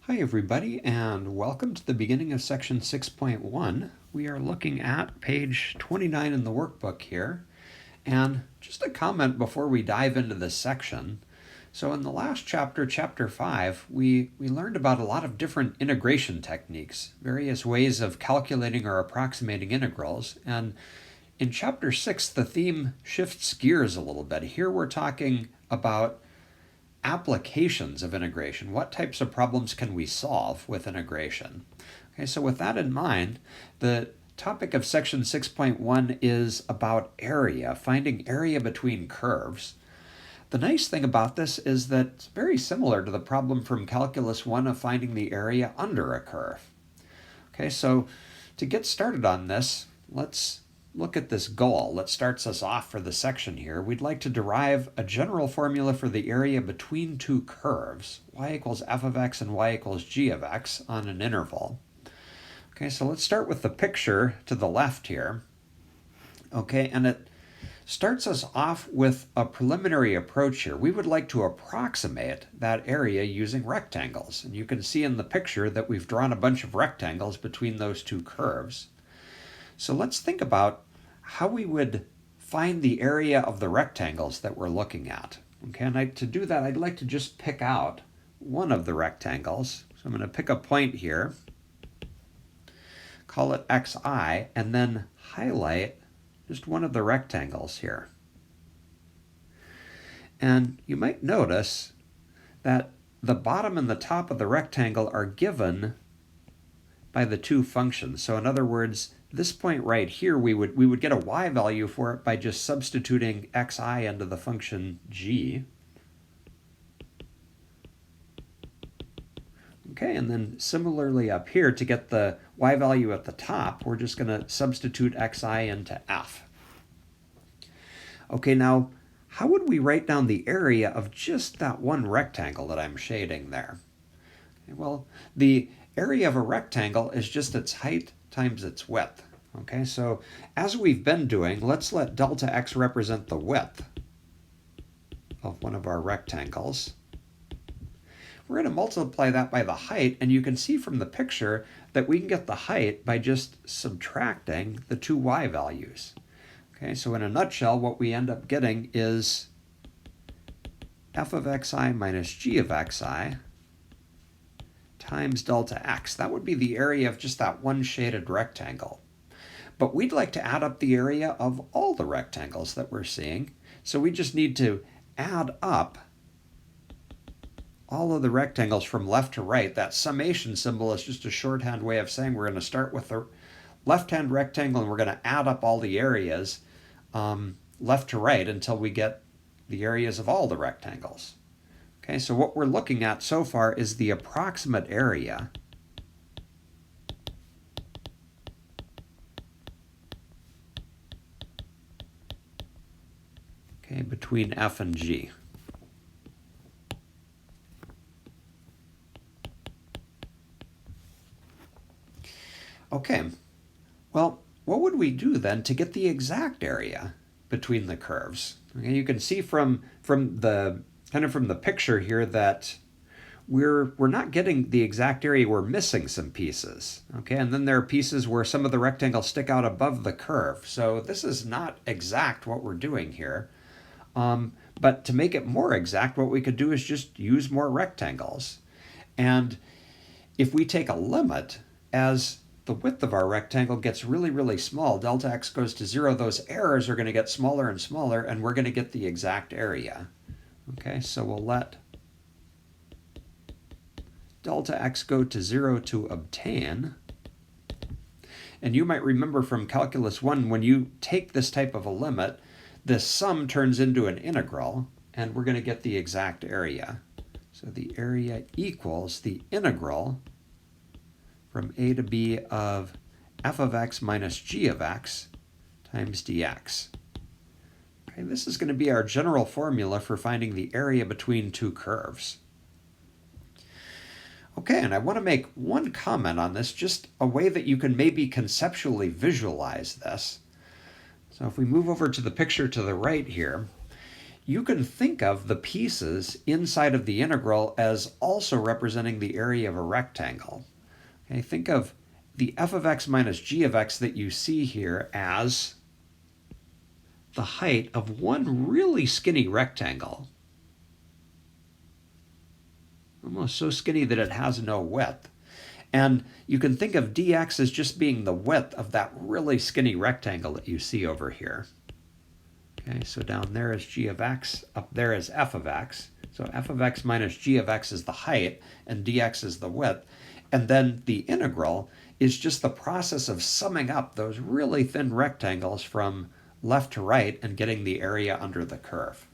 Hi everybody, and welcome to the beginning of section 6.1. We are looking at page 29 in the workbook here. And just a comment before we dive into this section. So in the last chapter, chapter 5, we learned about a lot of different integration techniques, various ways of calculating or approximating integrals. And in chapter 6, the theme shifts gears a little bit. Here we're talking about applications of integration. What types of problems can we solve with integration? Okay, so with that in mind, the topic of section 6.1 is about area, finding area between curves. The nice thing about this is that it's very similar to the problem from Calculus 1 of finding the area under a curve. Okay, so to get started on this, let's look at this goal that starts us off for the section here. We'd like to derive a general formula for the area between two curves, y equals f of x and y equals g of x on an interval. Okay, so let's start with the picture to the left here. Okay, and it starts us off with a preliminary approach here. We would like to approximate that area using rectangles. And you can see in the picture that we've drawn a bunch of rectangles between those two curves. So let's think about how we would find the area of the rectangles that we're looking at. Okay, and to do that, I'd like to just pick out one of the rectangles. So I'm going to pick a point here, call it xi, and then highlight just one of the rectangles here. And you might notice that the bottom and the top of the rectangle are given by the two functions. So in other words, this point right here, we would get a y value for it by just substituting xi into the function g. Okay, and then similarly up here, to get the y value at the top, we're just going to substitute xi into f. Okay, now how would we write down the area of just that one rectangle that I'm shading there? Okay, well, the area of a rectangle is just its height times its width. Okay, so as we've been doing, let's let delta x represent the width of one of our rectangles. We're going to multiply that by the height, and you can see from the picture that we can get the height by just subtracting the two y values. Okay, so in a nutshell, what we end up getting is f of xi minus g of xi times delta x. That would be the area of just that one shaded rectangle. But we'd like to add up the area of all the rectangles that we're seeing. So we just need to add up all of the rectangles from left to right. That summation symbol is just a shorthand way of saying we're going to start with the left-hand rectangle and we're going to add up all the areas left to right until we get the areas of all the rectangles. Okay, so what we're looking at so far is the approximate area between f and g. Okay, well, what would we do then to get the exact area between the curves? Okay, you can see from the picture here that we're not getting the exact area. We're missing some pieces. Okay, and then there are pieces where some of the rectangles stick out above the curve. So this is not exact what we're doing here. But to make it more exact, what we could do is just use more rectangles. And if we take a limit as the width of our rectangle gets really, really small, delta x goes to 0, those errors are going to get smaller and smaller, and we're going to get the exact area. Okay, so we'll let delta x go to 0 to obtain. And you might remember from Calculus 1, when you take this type of a limit, this sum turns into an integral, and we're going to get the exact area. So the area equals the integral from a to b of f of x minus g of x times dx. Okay, this is going to be our general formula for finding the area between two curves. Okay, and I want to make one comment on this, just a way that you can maybe conceptually visualize this. So if we move over to the picture to the right here, you can think of the pieces inside of the integral as also representing the area of a rectangle. Okay, think of the f of x minus g of x that you see here as the height of one really skinny rectangle. Almost so skinny that it has no width. And you can think of dx as just being the width of that really skinny rectangle that you see over here. Okay, so down there is g of x, up there is f of x. So f of x minus g of x is the height, and dx is the width. And then the integral is just the process of summing up those really thin rectangles from left to right and getting the area under the curve.